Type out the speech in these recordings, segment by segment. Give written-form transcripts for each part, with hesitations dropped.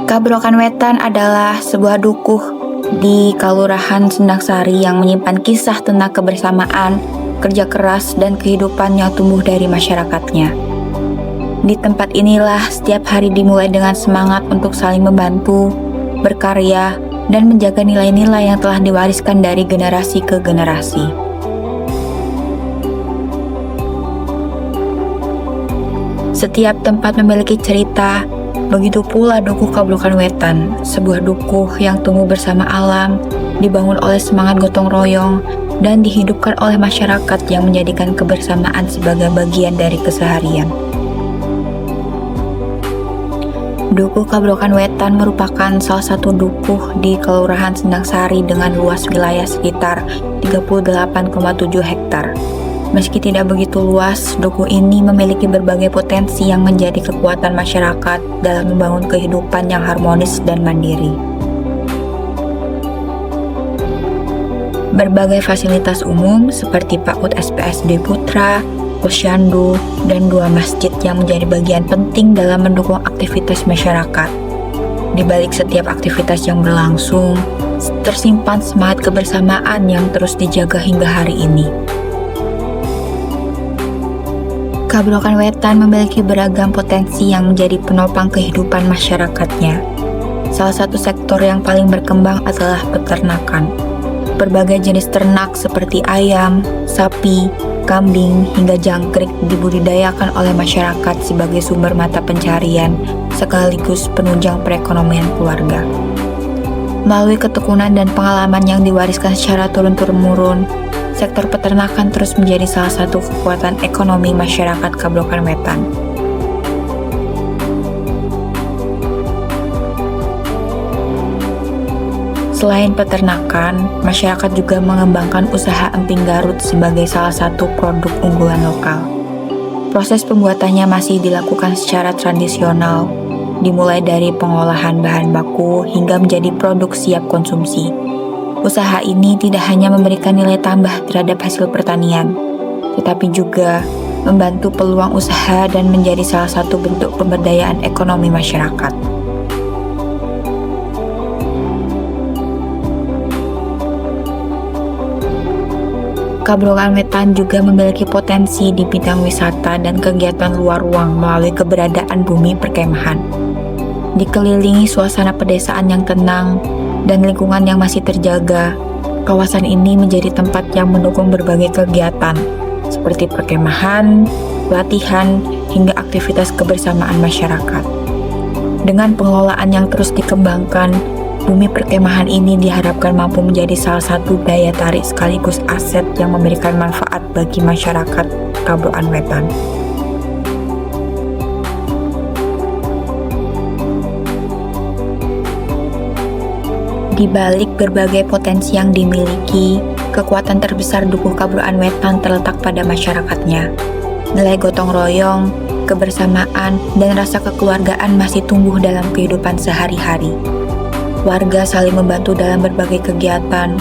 Kabrokan Wetan adalah sebuah dukuh di Kalurahan Sendangsari yang menyimpan kisah tentang kebersamaan, kerja keras, dan kehidupan yang tumbuh dari masyarakatnya. Di tempat inilah setiap hari dimulai dengan semangat untuk saling membantu, berkarya, dan menjaga nilai-nilai yang telah diwariskan dari generasi ke generasi. Setiap tempat memiliki cerita, begitu pula Dukuh Kabrokan Wetan, sebuah dukuh yang tumbuh bersama alam, dibangun oleh semangat gotong royong, dan dihidupkan oleh masyarakat yang menjadikan kebersamaan sebagai bagian dari keseharian. Dukuh Kabrokan Wetan merupakan salah satu dukuh di Kelurahan Sendangsari dengan luas wilayah sekitar 38,7 hektar. Meski tidak begitu luas, dukuh ini memiliki berbagai potensi yang menjadi kekuatan masyarakat dalam membangun kehidupan yang harmonis dan mandiri. Berbagai fasilitas umum seperti PAUD SPSD Putra, posyandu, dan 2 masjid yang menjadi bagian penting dalam mendukung aktivitas masyarakat. Di balik setiap aktivitas yang berlangsung, tersimpan semangat kebersamaan yang terus dijaga hingga hari ini. Kabrokan Wetan memiliki beragam potensi yang menjadi penopang kehidupan masyarakatnya. Salah satu sektor yang paling berkembang adalah peternakan. Berbagai jenis ternak seperti ayam, sapi, kambing, hingga jangkrik dibudidayakan oleh masyarakat sebagai sumber mata pencarian sekaligus penunjang perekonomian keluarga. Melalui ketekunan dan pengalaman yang diwariskan secara turun-temurun, sektor peternakan terus menjadi salah satu kekuatan ekonomi masyarakat Kabrokan Wetan. Selain peternakan, masyarakat juga mengembangkan usaha emping Garut sebagai salah satu produk unggulan lokal. Proses pembuatannya masih dilakukan secara tradisional, dimulai dari pengolahan bahan baku hingga menjadi produk siap konsumsi. Usaha ini tidak hanya memberikan nilai tambah terhadap hasil pertanian, tetapi juga membantu peluang usaha dan menjadi salah satu bentuk pemberdayaan ekonomi masyarakat. Kabrokan Wetan juga memiliki potensi di bidang wisata dan kegiatan luar ruang melalui keberadaan bumi perkemahan. Dikelilingi suasana pedesaan yang tenang dan lingkungan yang masih terjaga, kawasan ini menjadi tempat yang mendukung berbagai kegiatan seperti perkemahan, pelatihan, hingga aktivitas kebersamaan masyarakat. Dengan pengelolaan yang terus dikembangkan, bumi perkemahan ini diharapkan mampu menjadi salah satu daya tarik sekaligus aset yang memberikan manfaat bagi masyarakat Kabrokan Wetan. Di balik berbagai potensi yang dimiliki, kekuatan terbesar Dukuh Kabrokan Wetan terletak pada masyarakatnya. Nilai gotong royong, kebersamaan, dan rasa kekeluargaan masih tumbuh dalam kehidupan sehari-hari. Warga saling membantu dalam berbagai kegiatan,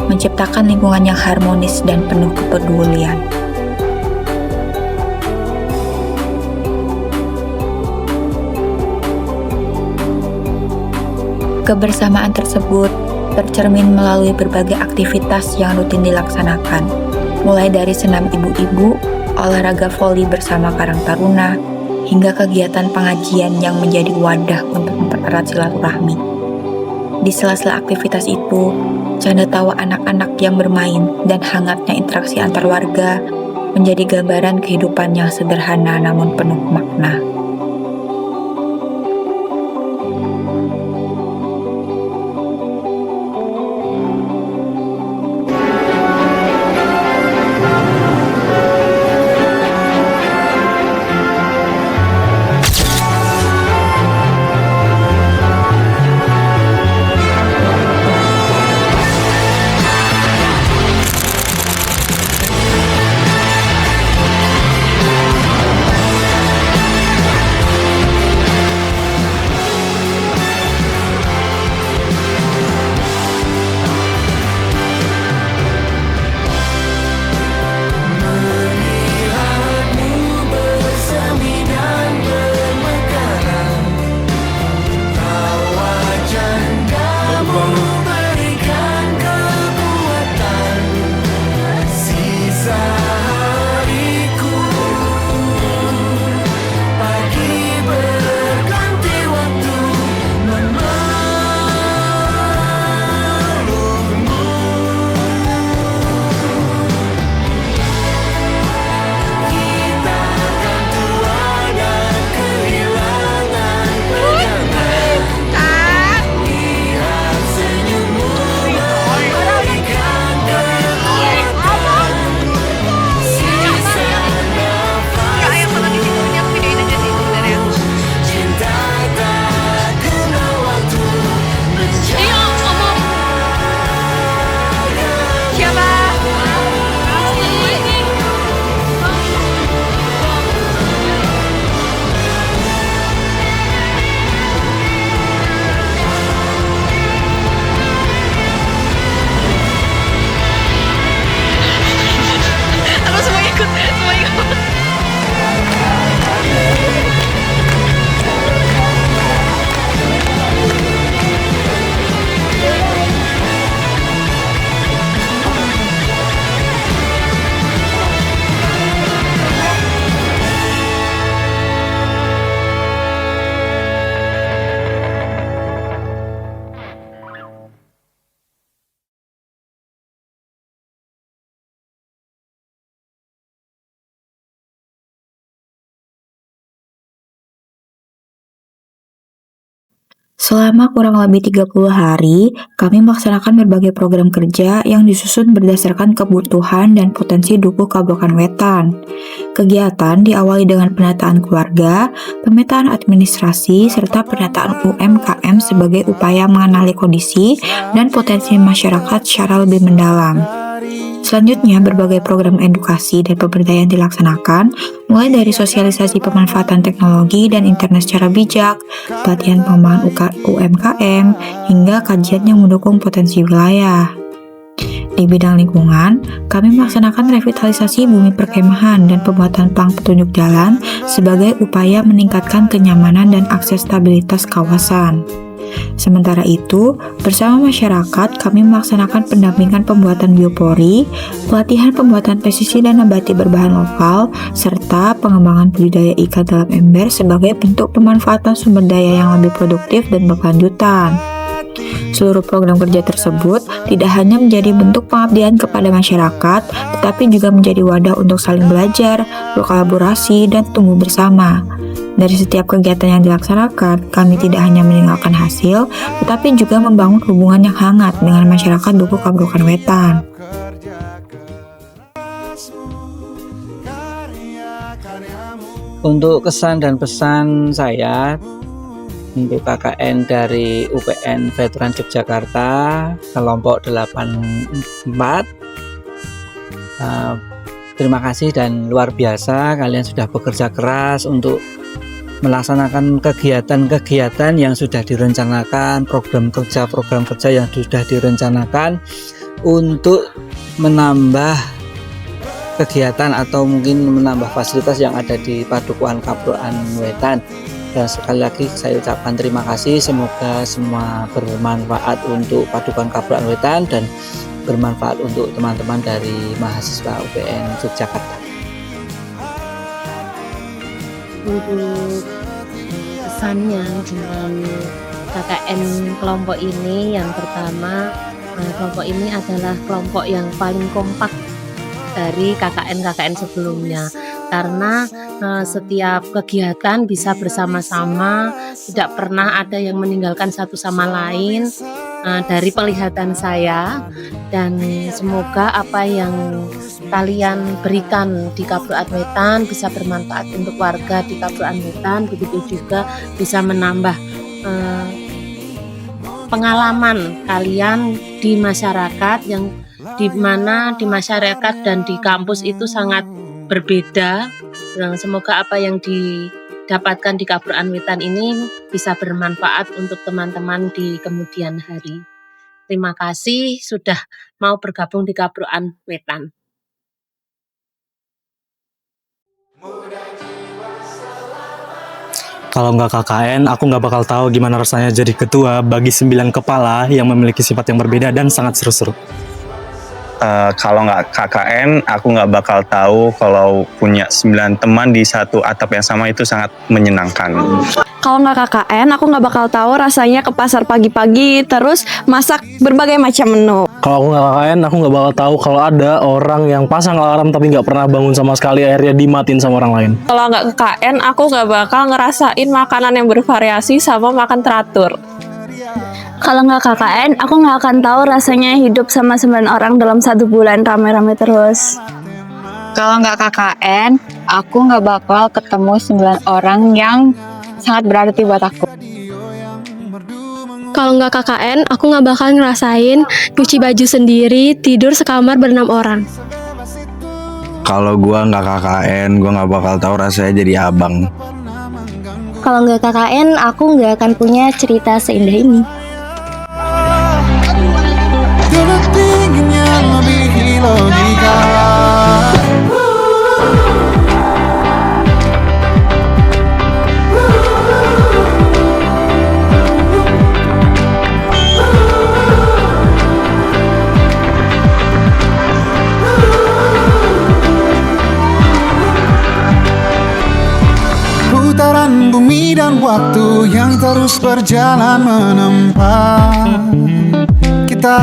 menciptakan lingkungan yang harmonis dan penuh kepedulian. Kebersamaan tersebut tercermin melalui berbagai aktivitas yang rutin dilaksanakan, mulai dari senam ibu-ibu, olahraga voli bersama Karang Taruna, hingga kegiatan pengajian yang menjadi wadah untuk mempererat silaturahmi. Di sela-sela aktivitas itu, canda tawa anak-anak yang bermain dan hangatnya interaksi antar warga menjadi gambaran kehidupan yang sederhana namun penuh makna. Selama kurang lebih 30 hari, kami melaksanakan berbagai program kerja yang disusun berdasarkan kebutuhan dan potensi Dukuh Kabrokan Wetan. Kegiatan diawali dengan penataan keluarga, pemetaan administrasi, serta penataan UMKM sebagai upaya mengenali kondisi dan potensi masyarakat secara lebih mendalam. Selanjutnya, berbagai program edukasi dan pemberdayaan dilaksanakan, mulai dari sosialisasi pemanfaatan teknologi dan internet secara bijak, pelatihan pengembangan UMKM, hingga kajian yang mendukung potensi wilayah. Di bidang lingkungan, kami melaksanakan revitalisasi bumi perkemahan dan pembuatan plang petunjuk jalan sebagai upaya meningkatkan kenyamanan dan aksesibilitas kawasan. Sementara itu, bersama masyarakat, kami melaksanakan pendampingan pembuatan biopori, pelatihan pembuatan pestisida nabati berbahan lokal, serta pengembangan budidaya ikan dalam ember sebagai bentuk pemanfaatan sumber daya yang lebih produktif dan berkelanjutan. Seluruh program kerja tersebut tidak hanya menjadi bentuk pengabdian kepada masyarakat, tetapi juga menjadi wadah untuk saling belajar, berkolaborasi, dan tumbuh bersama. Dari setiap kegiatan yang dilaksanakan, kami tidak hanya meninggalkan hasil, tetapi juga membangun hubungan yang hangat dengan masyarakat Dukuh Kabrokan Wetan. Untuk kesan dan pesan saya untuk KKN dari UPN Veteran Yogyakarta kelompok 84, terima kasih dan luar biasa kalian sudah bekerja keras untuk melaksanakan kegiatan-kegiatan yang sudah direncanakan, program kerja yang sudah direncanakan untuk menambah kegiatan atau mungkin menambah fasilitas yang ada di Padukuhan Kabrokan Wetan. Dan sekali lagi saya ucapkan terima kasih, semoga semua bermanfaat untuk Padukuhan Kabrokan Wetan dan bermanfaat untuk teman-teman dari mahasiswa UPN Yogyakarta. Untuk pesannya dengan KKN kelompok ini, yang pertama, kelompok ini adalah kelompok yang paling kompak dari KKN-KKN sebelumnya, karena setiap kegiatan bisa bersama-sama, tidak pernah ada yang meninggalkan satu sama lain dari penglihatan saya. Dan semoga apa yang kalian berikan di Kabrokan Wetan bisa bermanfaat untuk warga di Kabrokan Wetan, begitu juga bisa menambah pengalaman kalian di masyarakat, yang di mana di masyarakat dan di kampus itu sangat berbeda. Semoga apa yang didapatkan di Kabrokan Wetan ini bisa bermanfaat untuk teman-teman di kemudian hari. Terima kasih sudah mau bergabung di Kabrokan Wetan. Kalau nggak KKN, aku nggak bakal tahu gimana rasanya jadi ketua bagi 9 kepala yang memiliki sifat yang berbeda dan sangat seru-seru. Kalau nggak KKN, aku nggak bakal tahu kalau punya 9 teman di satu atap yang sama itu sangat menyenangkan. Kalau nggak KKN, aku nggak bakal tahu rasanya ke pasar pagi-pagi terus masak berbagai macam menu. Kalau aku nggak KKN, aku nggak bakal tahu kalau ada orang yang pasang alarm tapi nggak pernah bangun sama sekali, akhirnya dimatiin sama orang lain. Kalau nggak KKN, aku nggak bakal ngerasain makanan yang bervariasi sama makan teratur. Kalau nggak KKN, aku nggak akan tahu rasanya hidup sama 9 orang dalam 1 bulan rame-rame terus. Kalau nggak KKN, aku nggak bakal ketemu 9 orang yang sangat berarti buat aku. Kalau nggak KKN, aku nggak bakal ngerasain cuci baju sendiri, tidur sekamar ber-6 orang. Kalau gua nggak KKN, gua nggak bakal tahu rasanya jadi abang. Kalau nggak KKN, aku nggak akan punya cerita seindah ini. Putaran bumi dan waktu yang terus berjalan menempa kita